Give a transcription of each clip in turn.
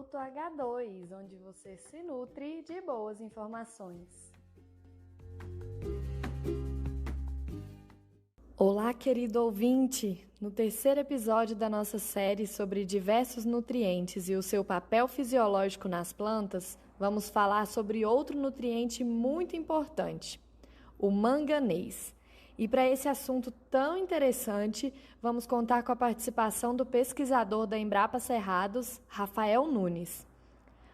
Minuto H2, onde você se nutre de boas informações. Olá, querido ouvinte! No terceiro episódio da nossa série sobre diversos nutrientes e o seu papel fisiológico nas plantas, vamos falar sobre outro nutriente muito importante, o manganês. E para esse assunto tão interessante, vamos contar com a participação do pesquisador da Embrapa Cerrados, Rafael Nunes.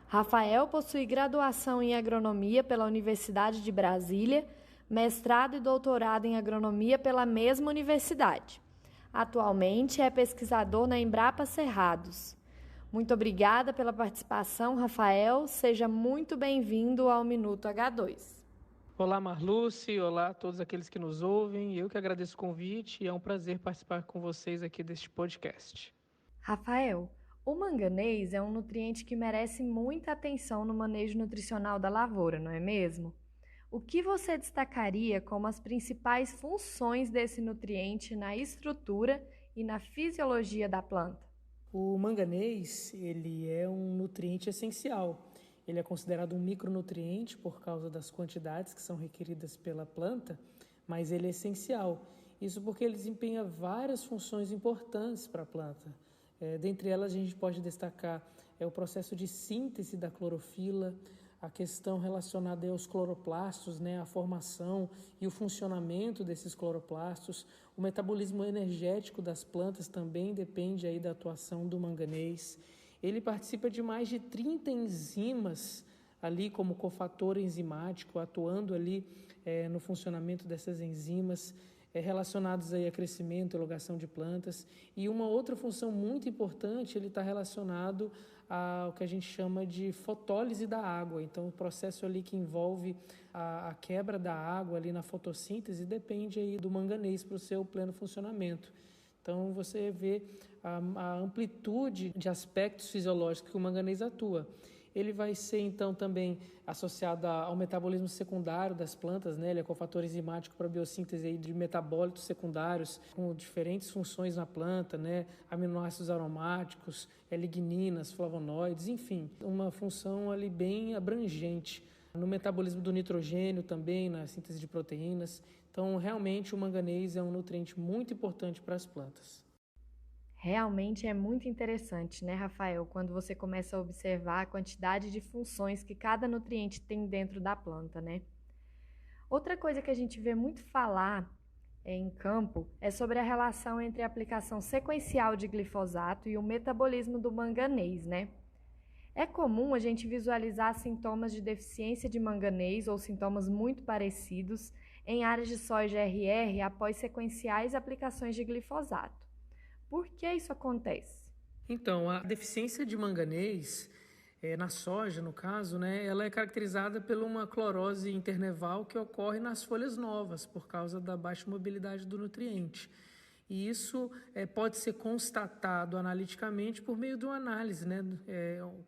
Rafael possui graduação em agronomia pela Universidade de Brasília, mestrado e doutorado em agronomia pela mesma universidade. Atualmente é pesquisador na Embrapa Cerrados. Muito obrigada pela participação, Rafael. Seja muito bem-vindo ao Minuto H2. Olá, Marluce, olá a todos aqueles que nos ouvem. Eu que agradeço o convite e é um prazer participar com vocês aqui deste podcast. Rafael, o manganês é um nutriente que merece muita atenção no manejo nutricional da lavoura, não é mesmo? O que você destacaria como as principais funções desse nutriente na estrutura e na fisiologia da planta? O manganês, ele é um nutriente essencial. Ele é considerado um micronutriente por causa das quantidades que são requeridas pela planta, mas ele é essencial. Isso porque ele desempenha várias funções importantes para a planta. Dentre elas, a gente pode destacar o processo de síntese da clorofila, a questão relacionada aos cloroplastos, a formação e o funcionamento desses cloroplastos. O metabolismo energético das plantas também depende aí da atuação do manganês. Ele participa de mais de 30 enzimas ali como cofator enzimático, atuando ali no funcionamento dessas enzimas relacionados aí a crescimento e elongação de plantas. E uma outra função muito importante, ele está relacionado ao que a gente chama de fotólise da água. Então, o processo ali que envolve a quebra da água ali na fotossíntese depende aí do manganês para o seu pleno funcionamento. Então, você vê a amplitude de aspectos fisiológicos que o manganês atua. Ele vai ser, então, também associado ao metabolismo secundário das plantas, Ele é cofator enzimático para a biossíntese aí de metabólitos secundários com diferentes funções na planta, Aminoácidos aromáticos, ligninas, flavonoides, enfim, uma função ali bem abrangente. No metabolismo do nitrogênio também, na síntese de proteínas. Então, realmente, o manganês é um nutriente muito importante para as plantas. Realmente é muito interessante, Rafael, quando você começa a observar a quantidade de funções que cada nutriente tem dentro da planta, Outra coisa que a gente vê muito falar em campo é sobre a relação entre a aplicação sequencial de glifosato e o metabolismo do manganês, É comum a gente visualizar sintomas de deficiência de manganês ou sintomas muito parecidos em áreas de soja RR após sequenciais aplicações de glifosato. Por que isso acontece? Então, a deficiência de manganês, na soja, no caso, ela é caracterizada por uma clorose interneval que ocorre nas folhas novas, por causa da baixa mobilidade do nutriente. E isso pode ser constatado analiticamente por meio de uma análise,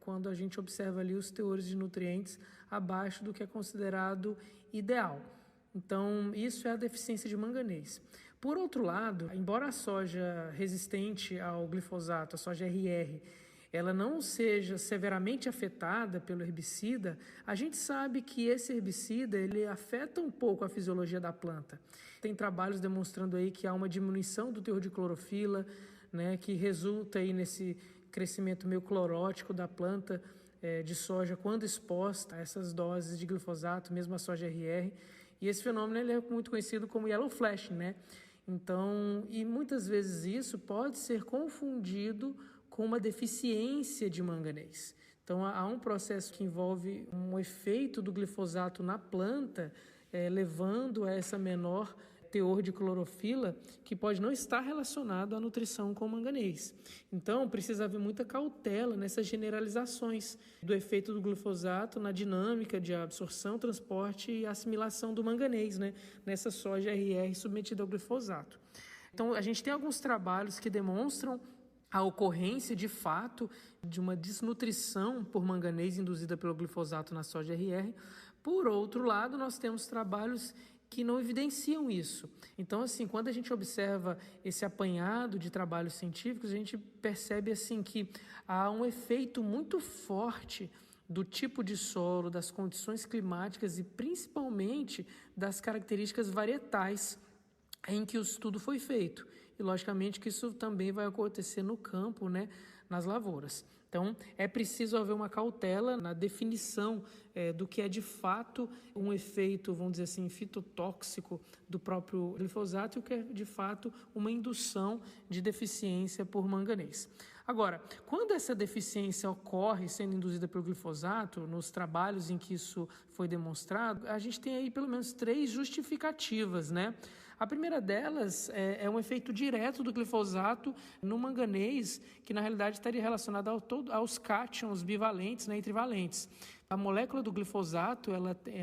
quando a gente observa ali os teores de nutrientes abaixo do que é considerado ideal. Então, isso é a deficiência de manganês. Por outro lado, embora a soja resistente ao glifosato, a soja RR, ela não seja severamente afetada pelo herbicida, a gente sabe que esse herbicida ele afeta um pouco a fisiologia da planta. Tem trabalhos demonstrando aí que há uma diminuição do teor de clorofila, que resulta aí nesse crescimento meio clorótico da planta de soja quando exposta a essas doses de glifosato, mesmo a soja RR. E esse fenômeno ele é muito conhecido como yellow flashing, Então, e muitas vezes isso pode ser confundido com uma deficiência de manganês. Então, há um processo que envolve um efeito do glifosato na planta, levando a essa menor teor de clorofila, que pode não estar relacionado à nutrição com manganês. Então, precisa haver muita cautela nessas generalizações do efeito do glifosato na dinâmica de absorção, transporte e assimilação do manganês, nessa soja RR submetida ao glifosato. Então, a gente tem alguns trabalhos que demonstram a ocorrência, de fato, de uma desnutrição por manganês induzida pelo glifosato na soja RR. Por outro lado, nós temos trabalhos que não evidenciam isso. Então, assim, quando a gente observa esse apanhado de trabalhos científicos, a gente percebe assim que há um efeito muito forte do tipo de solo, das condições climáticas e principalmente das características varietais em que o estudo foi feito. E, logicamente, que isso também vai acontecer no campo, né, nas lavouras. Então, é preciso haver uma cautela na definição do que é de fato um efeito, vamos dizer assim, fitotóxico do próprio glifosato e o que é de fato uma indução de deficiência por manganês. Agora, quando essa deficiência ocorre sendo induzida pelo glifosato, nos trabalhos em que isso foi demonstrado, a gente tem aí pelo menos 3 justificativas, né? A primeira delas é um efeito direto do glifosato no manganês, que na realidade estaria relacionado aos cátions bivalentes, né, e trivalentes. A molécula do glifosato,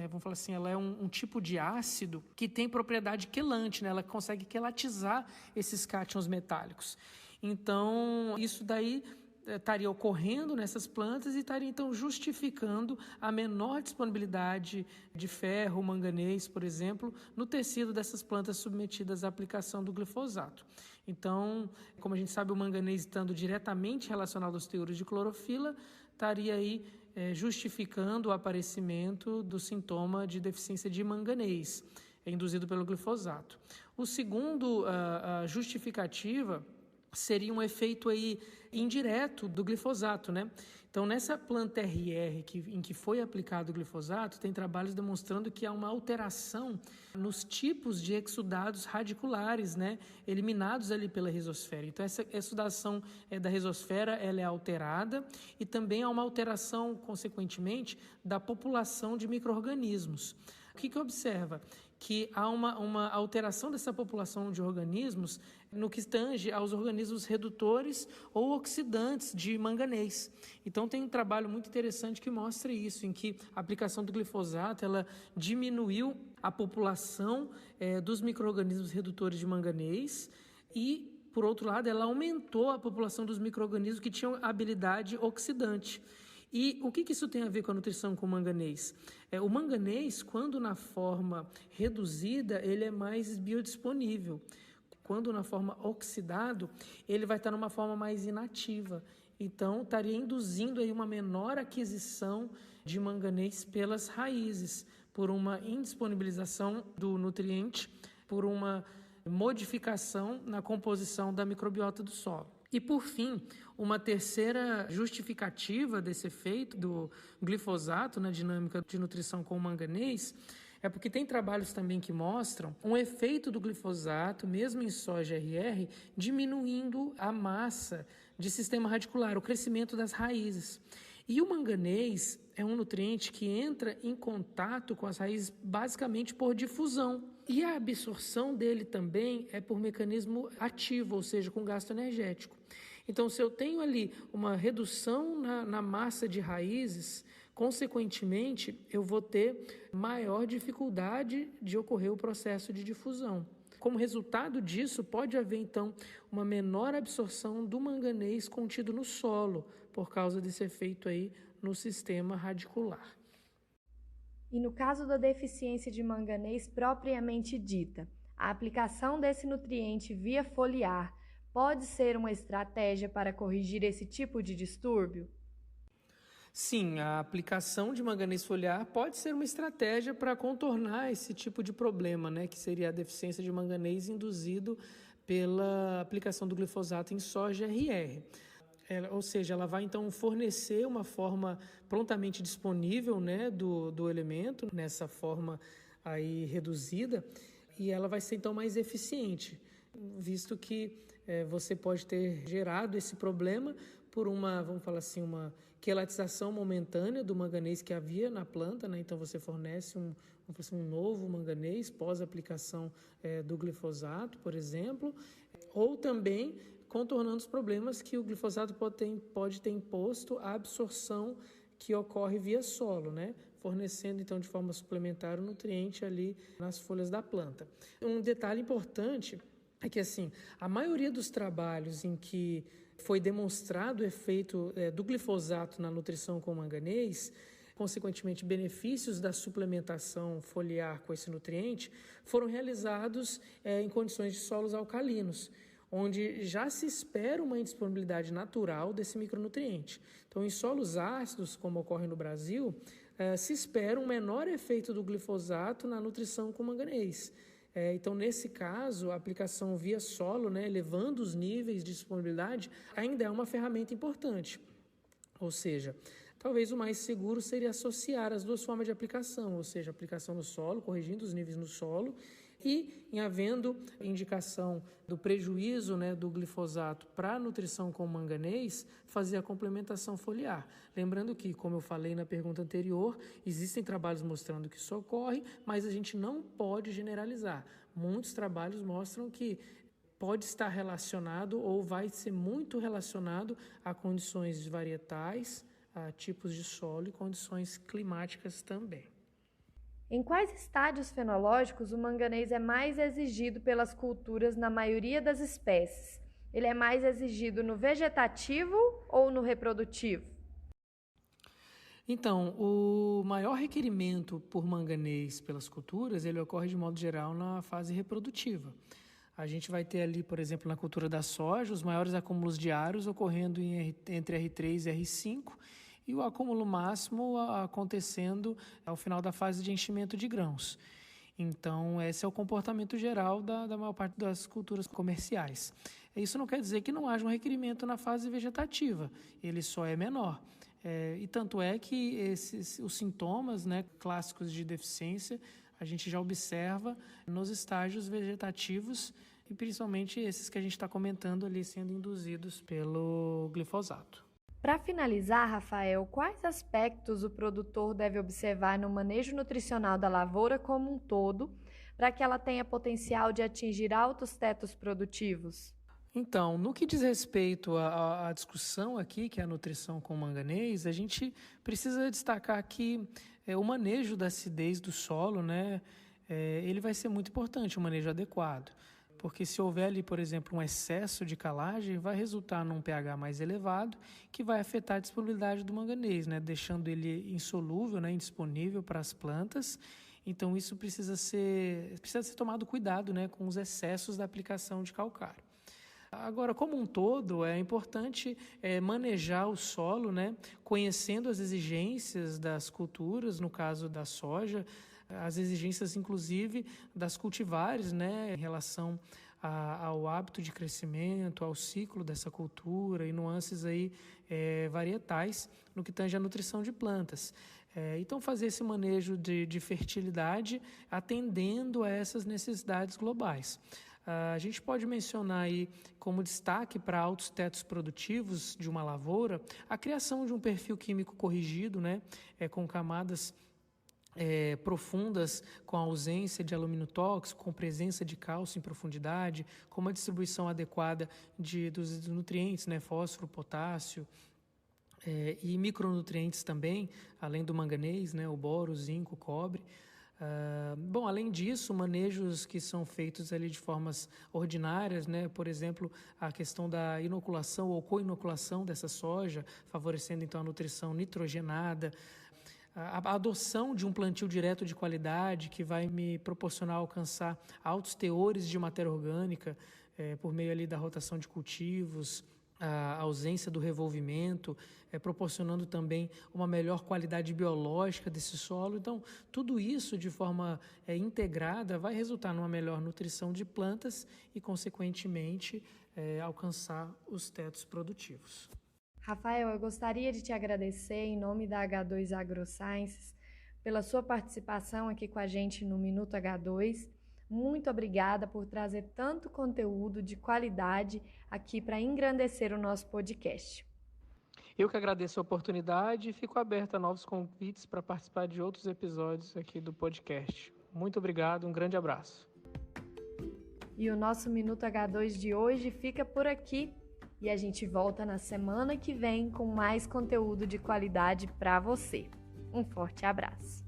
vamos falar assim, ela é um tipo de ácido que tem propriedade quelante, né? Ela consegue quelatizar esses cátions metálicos. Então, isso daí estaria ocorrendo nessas plantas e estaria, então, justificando a menor disponibilidade de ferro, manganês, por exemplo, no tecido dessas plantas submetidas à aplicação do glifosato. Então, como a gente sabe, o manganês estando diretamente relacionado aos teores de clorofila, estaria aí justificando o aparecimento do sintoma de deficiência de manganês, induzido pelo glifosato. O segundo, a justificativa seria um efeito aí indireto do glifosato, né? Então, nessa planta RR em que foi aplicado o glifosato, tem trabalhos demonstrando que há uma alteração nos tipos de exudados radiculares, né? Eliminados ali pela rizosfera. Então, essa exudação da rizosfera ela é alterada e também há uma alteração, consequentemente, da população de micro-organismos. O que observa? Que há uma alteração dessa população de organismos no que tange aos organismos redutores ou oxidantes de manganês. Então, tem um trabalho muito interessante que mostra isso, em que a aplicação do glifosato ela diminuiu a população dos micro-organismos redutores de manganês e, por outro lado, ela aumentou a população dos micro-organismos que tinham habilidade oxidante. E o que isso tem a ver com a nutrição com o manganês? O manganês, quando na forma reduzida, ele é mais biodisponível. Quando na forma oxidado, ele vai estar numa forma mais inativa. Então, estaria induzindo aí uma menor aquisição de manganês pelas raízes, por uma indisponibilização do nutriente, por uma modificação na composição da microbiota do solo. E, por fim, uma terceira justificativa desse efeito do glifosato na dinâmica de nutrição com o manganês é porque tem trabalhos também que mostram um efeito do glifosato, mesmo em soja RR, diminuindo a massa de sistema radicular, o crescimento das raízes. E o manganês é um nutriente que entra em contato com as raízes basicamente por difusão. E a absorção dele também é por mecanismo ativo, ou seja, com gasto energético. Então, se eu tenho ali uma redução na massa de raízes, consequentemente, eu vou ter maior dificuldade de ocorrer o processo de difusão. Como resultado disso, pode haver, então, uma menor absorção do manganês contido no solo, por causa desse efeito aí no sistema radicular. E no caso da deficiência de manganês propriamente dita, a aplicação desse nutriente via foliar pode ser uma estratégia para corrigir esse tipo de distúrbio? Sim, a aplicação de manganês foliar pode ser uma estratégia para contornar esse tipo de problema, né, que seria a deficiência de manganês induzido pela aplicação do glifosato em soja RR. Ou seja, ela vai então fornecer uma forma prontamente disponível, né, do elemento, nessa forma aí reduzida, e ela vai ser então mais eficiente, visto que você pode ter gerado esse problema por vamos falar assim, uma quelatização momentânea do manganês que havia na planta, né? Então você fornece um novo manganês pós-aplicação do glifosato, por exemplo, ou também contornando os problemas que o glifosato pode ter imposto à absorção que ocorre via solo, né? Fornecendo então de forma suplementar o nutriente ali nas folhas da planta. Um detalhe importante é que assim, a maioria dos trabalhos em que foi demonstrado o efeito do glifosato na nutrição com manganês consequentemente benefícios da suplementação foliar com esse nutriente, foram realizados em condições de solos alcalinos, onde já se espera uma indisponibilidade natural desse micronutriente. Então, em solos ácidos, como ocorre no Brasil, se espera um menor efeito do glifosato na nutrição com manganês. Então, nesse caso, a aplicação via solo, elevando os níveis de disponibilidade, ainda é uma ferramenta importante. Ou seja, talvez o mais seguro seria associar as duas formas de aplicação, ou seja, aplicação no solo, corrigindo os níveis no solo, e em havendo indicação do prejuízo do glifosato para a nutrição com manganês, fazer a complementação foliar. Lembrando que, como eu falei na pergunta anterior, existem trabalhos mostrando que isso ocorre, mas a gente não pode generalizar. Muitos trabalhos mostram que pode estar relacionado ou vai ser muito relacionado a condições varietais, a tipos de solo e condições climáticas também. Em quais estádios fenológicos o manganês é mais exigido pelas culturas na maioria das espécies? Ele é mais exigido no vegetativo ou no reprodutivo? Então, o maior requerimento por manganês pelas culturas, ele ocorre de modo geral na fase reprodutiva. A gente vai ter ali, por exemplo, na cultura da soja, os maiores acúmulos diários ocorrendo entre R3 e R5, e o acúmulo máximo acontecendo ao final da fase de enchimento de grãos. Então, esse é o comportamento geral da maior parte das culturas comerciais. Isso não quer dizer que não haja um requerimento na fase vegetativa, ele só é menor. E tanto é que os sintomas clássicos de deficiência a gente já observa nos estágios vegetativos e principalmente esses que a gente está comentando ali sendo induzidos pelo glifosato. Para finalizar, Rafael, quais aspectos o produtor deve observar no manejo nutricional da lavoura como um todo, para que ela tenha potencial de atingir altos tetos produtivos? Então, no que diz respeito à discussão aqui, que é a nutrição com manganês, a gente precisa destacar que o manejo da acidez do solo, ele vai ser muito importante, o manejo adequado. Porque se houver ali, por exemplo, um excesso de calagem, vai resultar num pH mais elevado, que vai afetar a disponibilidade do manganês, deixando ele insolúvel, indisponível para as plantas. Então, isso precisa ser tomado cuidado com os excessos da aplicação de calcário. Agora, como um todo, é importante manejar o solo, conhecendo as exigências das culturas, no caso da soja, as exigências, inclusive, das cultivares, em relação ao hábito de crescimento, ao ciclo dessa cultura e nuances aí, varietais no que tange a nutrição de plantas. Então, fazer esse manejo de fertilidade atendendo a essas necessidades globais. A gente pode mencionar aí como destaque para altos tetos produtivos de uma lavoura a criação de um perfil químico corrigido, com camadas profundas, com a ausência de alumínio tóxico, com presença de cálcio em profundidade, com uma distribuição adequada dos nutrientes, fósforo, potássio, e micronutrientes também, além do manganês, o boro, o zinco, o cobre. Além disso, manejos que são feitos ali de formas ordinárias, por exemplo, a questão da inoculação ou co-inoculação dessa soja, favorecendo então a nutrição nitrogenada, a adoção de um plantio direto de qualidade que vai me proporcionar alcançar altos teores de matéria orgânica por meio ali da rotação de cultivos, a ausência do revolvimento, proporcionando também uma melhor qualidade biológica desse solo. Então, tudo isso de forma integrada vai resultar numa melhor nutrição de plantas e, consequentemente, alcançar os tetos produtivos. Rafael, eu gostaria de te agradecer em nome da H2 AgroSciences pela sua participação aqui com a gente no Minuto H2. Muito obrigada por trazer tanto conteúdo de qualidade aqui para engrandecer o nosso podcast. Eu que agradeço a oportunidade e fico aberto a novos convites para participar de outros episódios aqui do podcast. Muito obrigado, um grande abraço. E o nosso Minuto H2 de hoje fica por aqui. E a gente volta na semana que vem com mais conteúdo de qualidade para você. Um forte abraço!